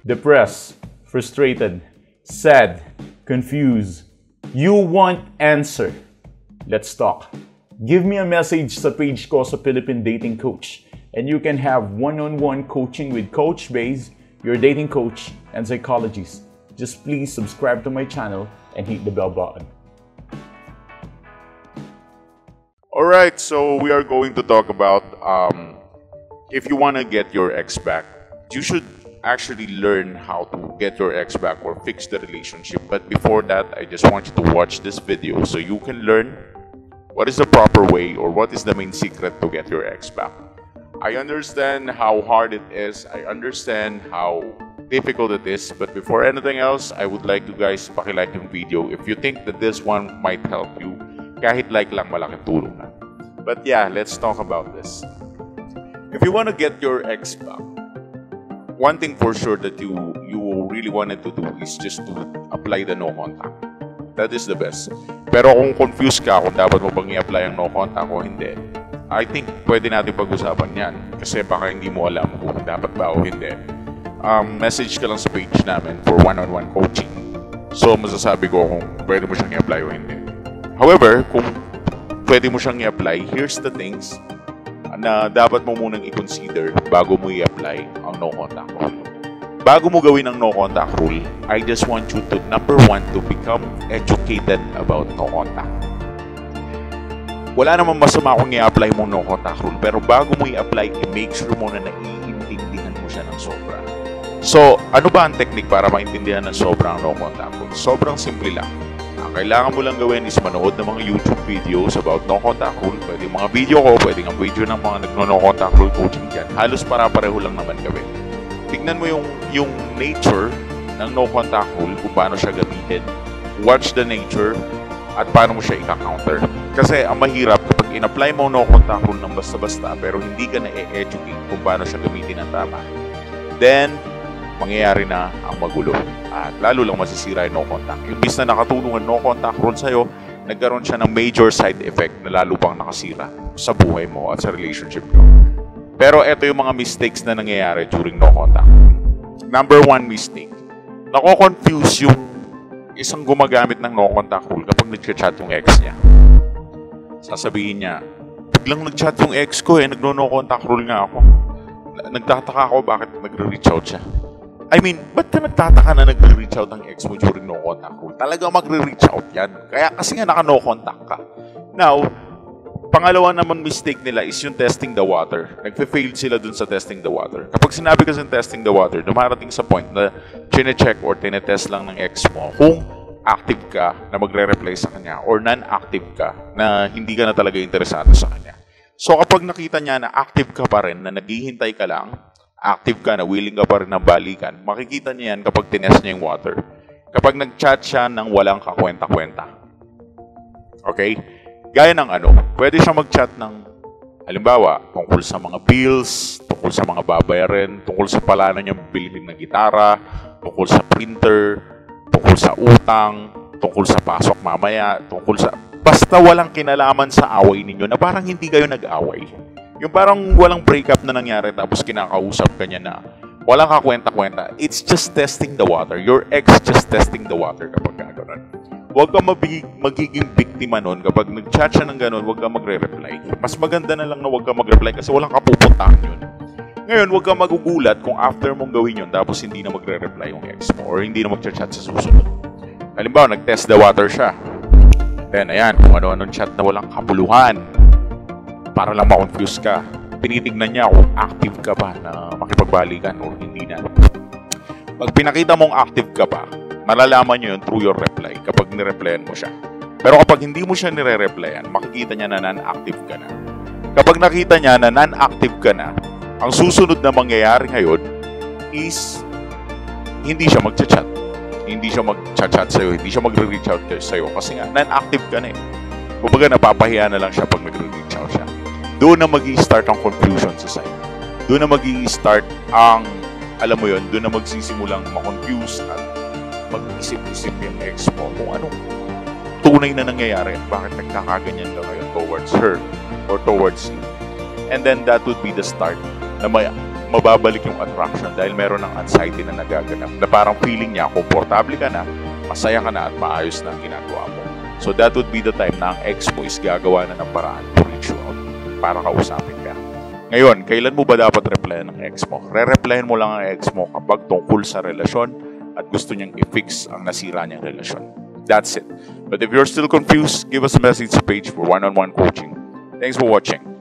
Depressed, frustrated, sad, confused. You want answer. Let's talk. Give me a message sa page ko sa Philippine Dating Coach and you can have one-on-one coaching with Coach Baze, your dating coach and psychologist. Just please subscribe to my channel and hit the bell button. Alright, so we are going to talk about if you want to get your ex back, you should actually learn how to get your ex back or fix the relationship. But before that, I just want you to watch this video so you can learn what is the proper way or what is the main secret to get your ex back. I understand how hard it is. I understand how difficult it is. But before anything else, I would like you guys to like yung video if you think that this one might help you. Kahit like lang, malaking tulong na. But yeah, let's talk about this. If you want to get your ex back, one thing for sure that you really wanted to do is just to apply the no contact. That is the best. Pero kung confused ka kung dapat mo bang i-apply ang no contact o hindi, I think pwede natin pag-usapan yan. Kasi baka hindi mo alam kung dapat ba o hindi. Message ka lang sa page namin for one-on-one coaching. So masasabi ko kung pwede mo siyang i-apply o hindi. However, kung pwede mo siyang i-apply, here's the things na dapat mo munang i-consider bago mo i-apply ang no contact rule. Bago mo gawin ang no contact rule, I just want you to, number one, to become educated about no contact. Wala namang masama kung i-apply mo no contact rule, pero bago mo i-apply, i-make sure mo na naiintindihan mo siya ng sobra. So, ano ba ang technique para maintindihan ng sobra ang no contact rule? Sobrang simple lang. Kailangan mo lang gawin is manood ng mga YouTube videos about no contact rule. Pwede mga video ko, pwede nga video ng mga nagno-no contact rule coaching dyan. Halos para-pareho lang naman gawin. Tignan mo yung nature ng no contact rule, kung paano siya gamitin. Watch the nature at paano mo siya i-counter. Kasi ang mahirap kapag in-apply mo no contact rule ng basta-basta pero hindi ka na-educate kung paano siya gamitin ng tama, then mangyayari na ang magulo at lalo lang masisira yung no contact. Imbis na nakatulong ang no contact rule sa'yo, nagkaroon siya ng major side effect na lalo pang nakasira sa buhay mo at sa relationship mo. Pero ito yung mga mistakes na nangyayari during no contact. Number one mistake, nako-confuse yung isang gumagamit ng no contact rule kapag nag-chat yung ex niya. Sasabihin niya, biglang nag-chat yung ex ko nagno-no contact rule nga ako. Nagtataka ako bakit nagre-reach out siya. I mean, ba't ka nagtataka na nagre-reach out ang ex mo during no contact rule? Talagang magre-reach out yan. Kaya kasi nga naka-no contact ka. Now, pangalawa naman mistake nila is yung testing the water. Nagfe-fail sila dun sa testing the water. Kapag sinabi kasi testing the water, dumarating sa point na chine-check or tinetest lang ng ex mo kung active ka na magre-reply sa kanya or non-active ka na hindi ka na talaga interesado sa kanya. So kapag nakita niya na active ka pa rin, na naghihintay ka lang, active ka na, willing ka pa rin ng balikan, makikita niya yan kapag tinest niya yung water. Kapag nag-chat siya ng walang kakwenta-kwenta. Okay? Gaya ng pwede siya mag-chat ng, halimbawa, tungkol sa mga bills, tungkol sa mga babayarin, tungkol sa plano niyang bilhin ng gitara, tungkol sa printer, tungkol sa utang, tungkol sa pasok mamaya, tungkol sa... Basta walang kinalaman sa away ninyo na parang hindi kayo nag-away. Yung parang walang breakup na nangyari tapos kinakausap ka niya na walang kakwenta-kwenta. It's just testing the water. Your ex just testing the water kapag gano'n. Huwag kang magiging biktima nun kapag nag-chat siya ng gano'n, huwag kang magre-reply. Mas maganda na lang na huwag kang mag-reply kasi walang kapupuntahan yun. Ngayon, huwag kang magugulat kung after mong gawin yun tapos hindi na magre-reply yung ex mo or hindi na mag-chat sa susunod. Halimbawa, nag-test the water siya. Then, ayan, kung ano-anong chat na walang kapuluhan. Para lang ma-confuse ka. Tinitignan niya kung active ka ba na makipagbalikan o hindi na. Pag pinakita mong active ka ba, malalaman niyo yun through your reply kapag nireplyan mo siya. Pero kapag hindi mo siya nire-replyan, makikita niya na non-active ka na. Kapag nakita niya na non-active ka na, ang susunod na mangyayari ngayon is hindi siya mag-chat. Hindi siya mag-chat sa'yo, hindi siya magre-reach out sa'yo kasi nga non-active ka na Kumbaga napapahiya na lang siya pag nagre-reach out siya. Doon na mag-i-start ang confusion sa side. Doon na mag-i-start ang, alam mo yun, doon na magsisimulang ma-confuse at mag-isip-isip yung ex mo kung anong tunay na nangyayari at bakit nagkakaganyan ka ngayon towards her or towards you. And then that would be the start na mababalik yung attraction dahil meron ng anxiety na nagaganap na parang feeling niya, komportable ka na, masaya ka na at maayos na ang ginagawa mo. So that would be the time na ang ex mo is gagawa na ng paraan to reach you out para kausapin ka. Ngayon, kailan mo ba dapat replyan ng ex mo? Re-replyan mo lang ang ex mo kapag tungkol sa relasyon at gusto niyang i-fix ang nasira niyang relasyon. That's it. But if you're still confused, give us a message sa page for one-on-one coaching. Thanks for watching.